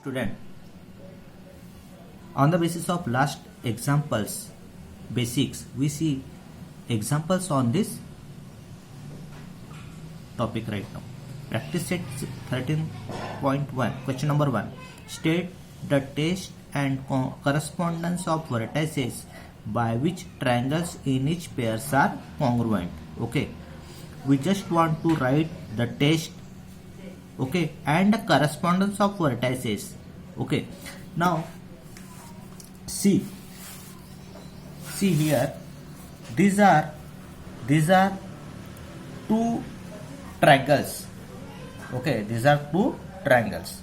Student, on the basis of last examples, basics, we see examples on this topic right now. Practice set 13.1, question number 1. State the test and correspondence of vertices by which triangles in each pairs are congruent. Okay, we just want to write the test, okay, and the correspondence of vertices. Okay, now see here, these are two triangles. Okay, these are two triangles.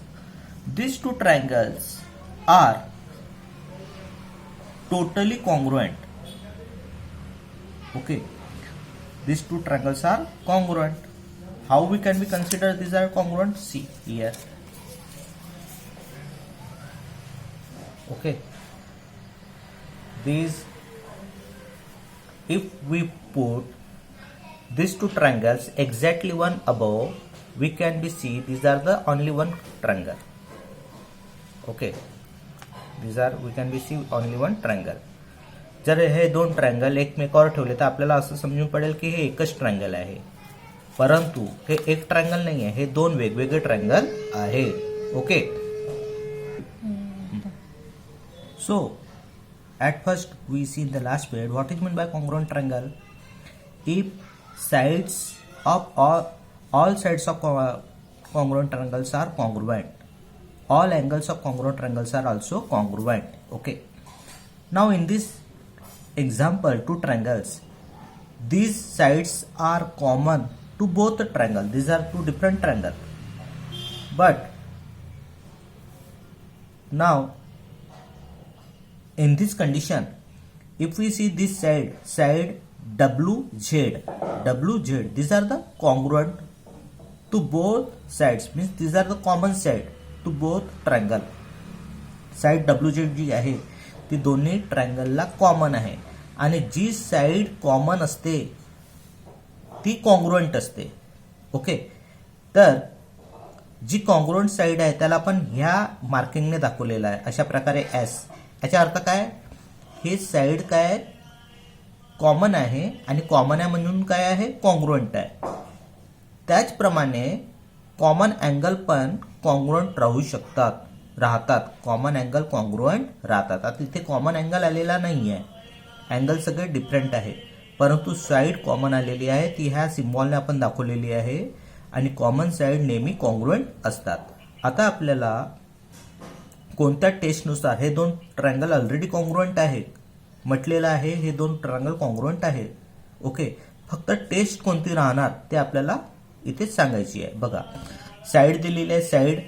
These two triangles are totally congruent. Okay, these two triangles are congruent. How we can be consider these are congruent? See here. Okay, these, if we put these two triangles exactly one above, we can be see these are the only one triangle. Okay, these are, we can be see only one triangle. जर हे दोन triangle एकमेकावर ठेवले तर आपल्याला असं समजून पडेल की हे एकच ट्रायंगल आहे, परंतु हे एक ट्रायंगल नाही आहे, हे दोन वेगवेगळे ट्रायंगल आहे. Okay, so at first we see in the last period what is meant by congruent triangle. If sides of all sides of congruent triangles are congruent, all angles of congruent triangles are also congruent. Okay, now in this example, two triangles, these sides are common to both the triangle. These are two different triangles, but now in this condition, if we see this side WZ, these are the congruent to both sides, means these are the common side to both triangle. Side WZ जी आहे ती दोन्ही ट्रायंगलला common आहे, आणि जी side common असते ती congruent असते. Okay, तर जी congruent side आहे त्याला आपण ह्या मार्किंगने दाखवलेला आहे अशा प्रकारे S. याचा अर्थ काय, हे साइड काय कॉमन आहे, आणि कॉमन आहे म्हणून काय आहे, कॉन्ग्रुएंट आहे. त्याचप्रमाणे कॉमन अँगल पण कॉन्ग्रुएंट राहतात. कॉमन अँगल कॉन्ग्रुएंट राहतात. आता इथे कॉमन अँगल आलेला नाही आहे, अँगल सगळे डिफरंट आहे, परंतु साइड कॉमन आलेली आहे, ती ह्या सिम्बॉलने आपण दाखवलेली आहे, आणि कॉमन साइड नेहमी कॉन्ग्रुएंट असतात. आता आपल्याला कोणत्या टेस्टनुसार हे दोन ट्रायंगल ऑलरेडी कॉन्ग्रुएंट आहे म्हटलेलं आहे, हे दोन ट्रायंगल कॉन्ग्रुएंट आहे. ओके, फक्त टेस्ट कोणती राहणार ते आपल्याला इथे सांगायची आहे. बघा, साइड दिलेली आहे, साइड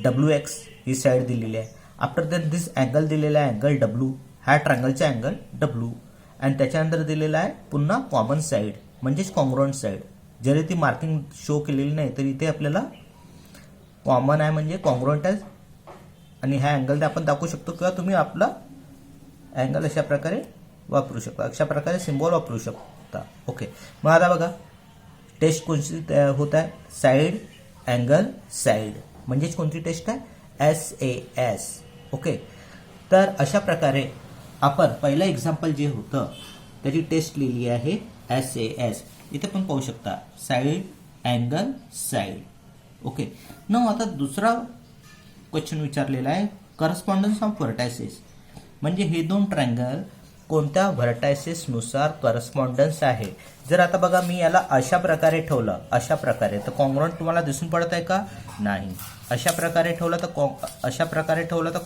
WX ही साइड दिलेली आहे. आफ्टर देन दिस अँगल दिलेला आहे, अँगल W, हा ट्रायंगलचा अँगल W, आणि त्याच्यानंतर दिलेला आहे पुन्हा कॉमन साइड म्हणजेच कॉन्ग्रुएंट साइड. जरी ती मार्किंग शो केलेली नाही तरी इथे आपल्याला कॉमन आहे म्हणजे कॉन्ग्रुएंट आहे, आणि ह्या अँगल आपण दाखवू शकतो, किंवा तुम्ही आपला अँगल अशा प्रकारे वापरू शकता, अशा प्रकारे सिम्बॉल वापरू शकता. ओके, मग आता बघा टेस्ट कोणती होत आहे, साइड अँगल साइड, म्हणजेच कोणती टेस्ट आहे, SAS. ओके, तर अशा प्रकारे आपण पहिलं एक्झाम्पल जे होतं त्याची टेस्ट लिहिली आहे SAS. इथे पण पाहू शकता साइड अँगल साइड. ओके, न आता दुसरा क्वेश्चन विचारलेला आहे, करस्पॉन्डन्स ऑफ व्हर्टायसेस, म्हणजे हे दोन ट्रायंगल कोणत्या व्हर्टायसेस नुसार करस्पॉन्डन्स आहे. जर आता बघा मी याला अशा प्रकारे ठेवलं, अशा प्रकारे, तर कॉन्ग्रुएंट तुम्हाला दिसून पडत आहे का, नाही. अशा प्रकारे ठेवलं तर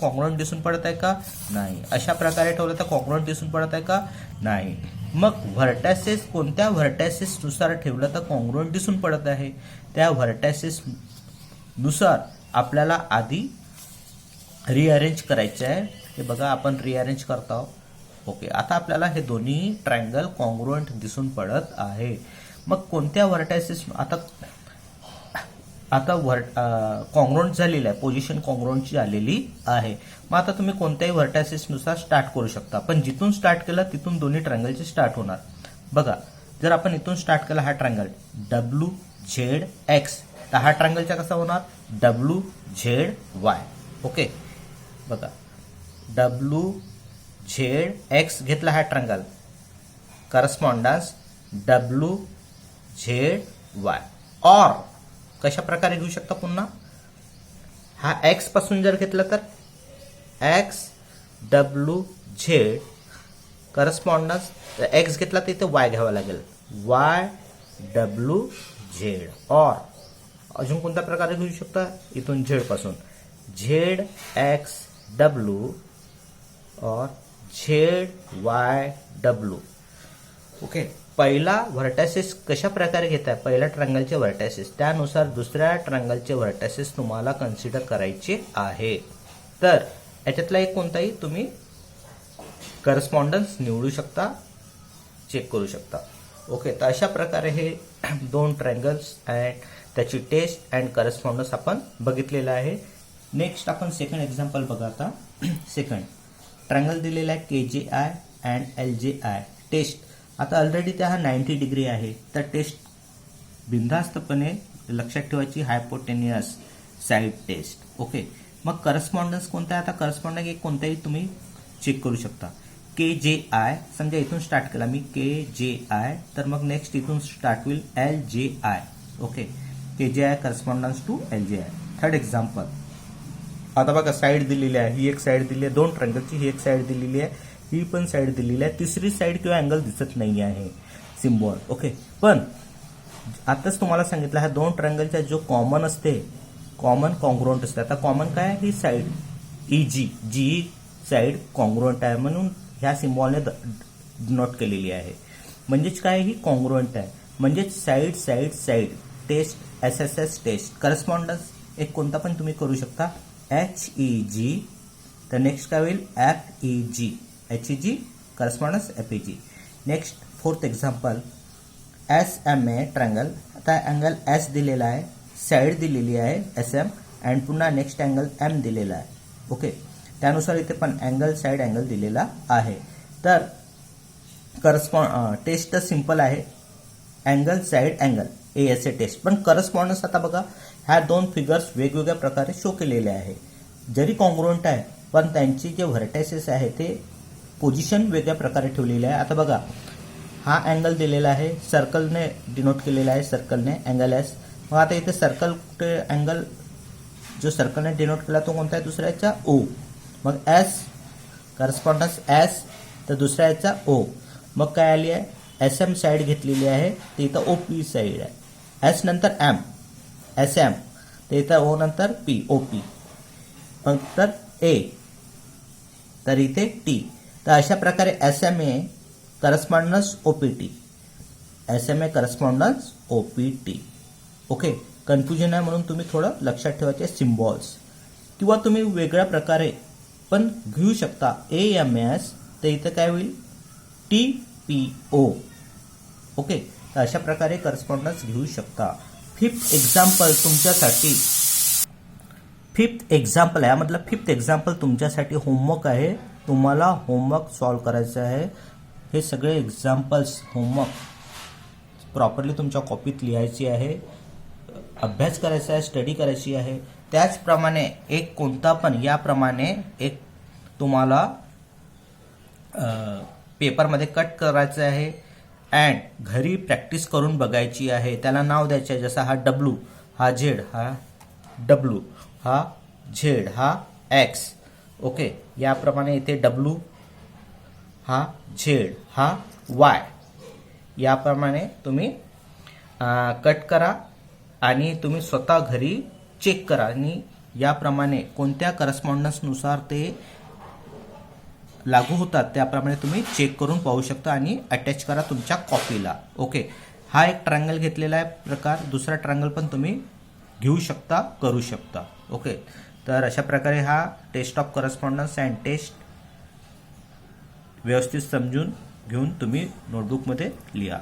कॉन्ग्रुएंट दिसून पडत आहे का, नाही. अशा प्रकारे ठेवलं तर कॉन्ग्रुएंट दिसून पडत आहे का, नाही. मग व्हर्टायसेस कोणत्या व्हर्टायसेस नुसार ठेवलं तर कॉन्ग्रुएंट दिसून पडत आहे, त्या व्हर्टायसेस नुसार आपल्याला आधी रिअरेंज करायचं आहे. हे बघा आपण रिअरेंज करतो आहोत. ओके, आता आपल्याला हे दोन्ही ट्रायंगल कॉन्ग्रुएंट दिसून पडत आहे. मग कोणत्या व्हर्टायसेस आता कॉन्ग्रुएंट झालेलं आहे, पोझिशन कॉन्ग्रुएंटची आलेली आहे. मग आता तुम्ही कोणत्याही व्हर्टायसेसनुसार स्टार्ट करू शकता, पण जिथून स्टार्ट केलं तिथून दोन्ही ट्रायंगलचे स्टार्ट होणार. बघा, जर आपण इथून स्टार्ट केला हा ट्रायंगल WZX, तर हा ट्रायंगलचा कसा होणार, WZY. ओके, बघा डब्ल्यू झेड एक्स घेतला हा triangle, correspondence W Z Y. Or कशा प्रकारे घेऊ शकता, पुन्हा हा एक्स पासून जर घेतला तर x W Z correspondence, x घेतला तर इथे वाय घ्यावा लागेल, वाय डब्ल्यू झेड. ऑर अजून कोणत्या प्रकारे घेऊ शकता, इथून झेड पासून झेड एक्स डब्ल्यू और झेड वाय डब्ल्यू. ओके, पहिला व्हर्टायसेस कशा प्रकारे घेताय, पहिल्या ट्रँगलचे व्हर्टायसेस, त्यानुसार दुसऱ्या ट्रँगलचे व्हर्टायसेस तुम्हाला कन्सिडर करायचे आहे. तर याच्यातला एक कोणताही तुम्ही करस्पॉन्डन्स निवडू शकता, चेक करू शकता. ओके, तर अशा प्रकारे हे दोन ट्रँगल्स अँड त्याची टेस्ट अँड करस्पॉन्डन्स आपण बघितलेलं आहे. नेक्स्ट आपण सेकंड एक्झाम्पल बघा. आता सेकंड ट्रँगल दिलेला आहे KJI अँड LJI. टेस्ट आता ऑलरेडी त्या हा 90 डिग्री आहे, तर टेस्ट बिनधास्तपणे लक्षात ठेवायची, हायपोटेनियस साईड टेस्ट. ओके, मग करस्पॉन्डन्स कोणता आहे, आता करस्पॉन्डन्स एक कोणताही तुम्ही चेक करू शकता. KJI समजा इथून स्टार्ट केला मी KJI, तर मग नेक्स्ट इथून स्टार्ट होईल LJI. Okay, KJI correspondence to LJI. Third example, आता बघा साईड दिलेली आहे, ही एक साईड दिली आहे, दोन ट्रँगलची ही एक साईड दिलेली आहे, ही पण साईड दिलेली आहे, तिसरी साईड किंवा अँगल दिसत नाही आहे सिम्बॉल. ओके, पण आताच तुम्हाला सांगितलं ह्या दोन ट्रँगलच्या जो कॉमन असते, कॉमन कॉन्ग्रुएंट असते. आता कॉमन काय आहे, ही साईड EG, जी साईड कॉन्ग्रुएंट आहे म्हणून ह्या सिम्बॉलने डिनोट केलेली आहे. म्हणजेच काय, ही कॉन्ग्रुएंट आहे, म्हणजेच side side side test SSS test. Correspondence एक कोणता पण तुम्ही करू शकता, HEG, तर नेक्स्ट काय होईल FEG, HEG correspondence FEG. Next fourth example SMA triangle. आता अँगल S दिलेला आहे, साईड दिलेली आहे SM अँड पुन्हा नेक्स्ट अँगल M दिलेला आहे. ओके, त्यानुसार इथे पण अँगल साईड अँगल दिलेला आहे. तर टेस्ट तर सिंपल आहे, angle side angle ASA test. पण करस्पॉन्डन्स आता बघा, ह्या दोन फिगर्स वेगवेगळ्या प्रकारे शो केलेले आहे, जरी कॉन्ग्रुएंट आहे पण त्यांची जे व्हर्टायसेस आहे ते पोझिशन वेगळ्या प्रकारे ठेवलेले आहे. आता बघा हा अँगल दिलेला आहे, सर्कलने डिनोट केलेला आहे, सर्कलने अँगल S. मग आता इथे सर्कल कुठे, अँगल जो सर्कलने डिनोट केला तो कोणता आहे, दुसऱ्याचा O. मग S करस्पॉन्डन्स S, तर दुसऱ्या याचा O. मग काय आली आहे, SM साईड घेतलेली आहे, तर इथं OP साईड आहे. S नंतर M, SM, तर इथं O नंतर P, OP, नंतर A, तर इथे T. तर अशा प्रकारे SMA correspondence OPT, SMA correspondence OPT. Okay, confusion आहे म्हणून तुम्ही थोडं लक्षात ठेवायचे सिम्बॉल्स, किंवा तुम्ही वेगळ्या प्रकारे पण घेऊ शकता. AMS, तर इथं काय होईल TPO. ओके, तर अशा प्रकारे करस्पॉन्डन्स घेऊ शकता. फिफ्थ एक्झाम्पल तुमच्यासाठी, फिफ्थ एक्झाम्पल आहे, यामधलं फिफ्थ एक्झाम्पल तुमच्यासाठी होमवर्क आहे. तुम्हाला होमवर्क सॉल्व करायचं आहे. हे सगळे एक्झाम्पल्स होमवर्क प्रॉपरली तुमच्या कॉपीत लिहायची आहे, अभ्यास करायचा आहे, स्टडी करायची आहे. त्याचप्रमाणे एक कोणता पण याप्रमाणे एक तुम्हाला पेपरमध्ये कट करायचं आहे अँड घरी प्रॅक्टिस करून बघायची आहे. त्याला नाव द्यायचं आहे, जसा हा W, हा Z, हा W, हा Z, हा X. ओके, याप्रमाणे इथे W, हा Z, हा Y, याप्रमाणे तुम्ही कट करा आणि तुम्ही स्वतः घरी चेक करा आणि याप्रमाणे कोणत्या करस्पॉन्डन्सनुसार ते लागू होतात त्याप्रमाणे तुम्ही चेक करून पाहू शकता आणि अटॅच करा तुमच्या कॉपीला. ओके, हा एक ट्रायंगल घेतलेला आहे प्रकार, दुसरा ट्रायंगल पण तुम्ही घेऊ शकता, करू शकता. ओके, तर अशा प्रकारे हा test of correspondence and test व्यवस्थित समजून घेऊन तुम्ही नोटबुकमध्ये लिहा.